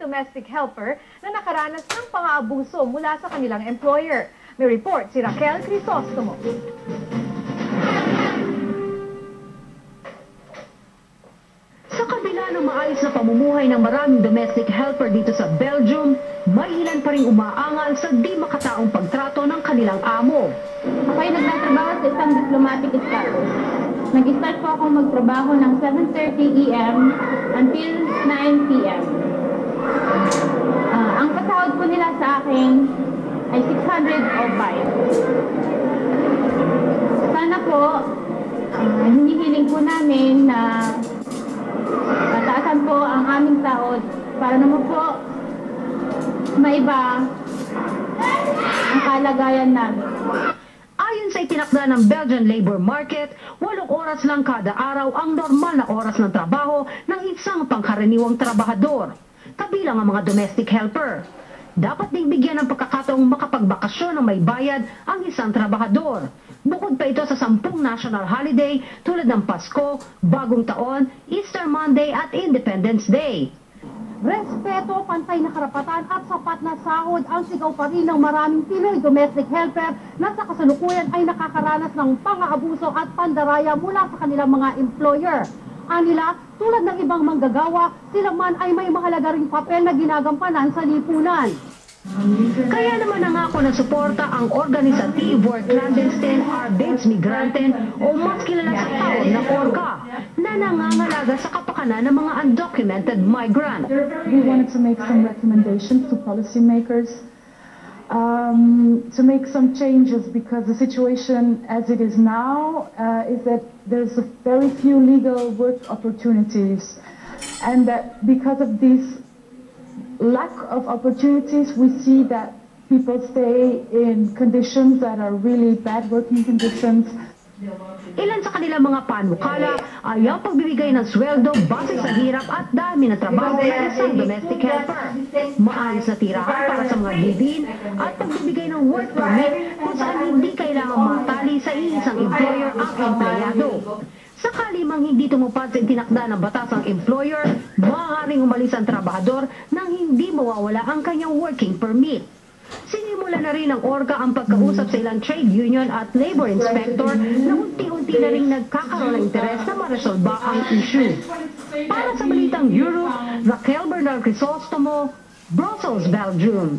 domestic helper na nakaranas ng pang-aabuso mula sa kanilang employer. May report si Raquel Crisostomo. Sa kabila ng maayos na pamumuhay ng maraming domestic helper dito sa Belgium, may ilan pa rin umaangal sa di makataong pagtrato ng kanilang amo. Ako ay nagtatrabaho sa isang diplomatic status. Nag-start po akong magtrabaho ng 7:30 AM until 9 PM. Ang pasahod po nila sa akin ay 605. Sana po, hinihiling po namin na pataasan po ang aming sahod para naman po maiba ang kalagayan namin. Ayon sa itinakda ng Belgian labor market, 8 oras lang kada araw ang normal na oras ng trabaho ng isang pangkaraniwang trabahador, kabilang ang mga domestic helper. Dapat ding bigyan ng pagkakataong makapagbakasyon ng may bayad ang isang trabahador. Bukod pa ito sa 10 national holiday tulad ng Pasko, Bagong Taon, Easter Monday at Independence Day. Respeto, pantay na karapatan at sapat na sahod ang sigaw pa rin ng maraming Pinoy domestic helper na sa kasalukuyan ay nakakaranas ng pang-aabuso at pandaraya mula sa kanilang mga employer. Anila, tulad ng ibang manggagawa, sila man ay may mahalaga ring papel na ginagampanan sa lipunan. Kaya naman nangako ng suporta ang Organisativo Clandestine Arbeits Migranten o mas kilala sa tawag na ORCA na nangangalaga sa kapakanan ng mga undocumented migrant. We wanted to make some recommendations to policymakers to make some changes because the situation as it is now is that there's very few legal work opportunities and that because of these lack of opportunities, we see that people stay in conditions that are really bad working conditions. Ilan sa kanilang mga panukala ay ang pagbibigay ng sweldo base sa hirap at dami ng trabaho ng isang domestic helper, maayos na tirahan para sa mga live-in at pagbibigay ng work permit kung saan hindi kailangang matali sa isang employer ang empleyado. Sakali mang hindi tumupad sa itinakda ng batas ang employer, maaaring umalis ang trabahador nang hindi mawawala ang kanyang working permit. Sinimula na rin ng ORCA ang pagkausap sa ilang trade union at labor inspector na unti-unti na rin nagkakaroon ng interes na maresolba ang issue. Para sa Balitang Euro, Raquel Bernal Crisostomo, Brussels, Belgium.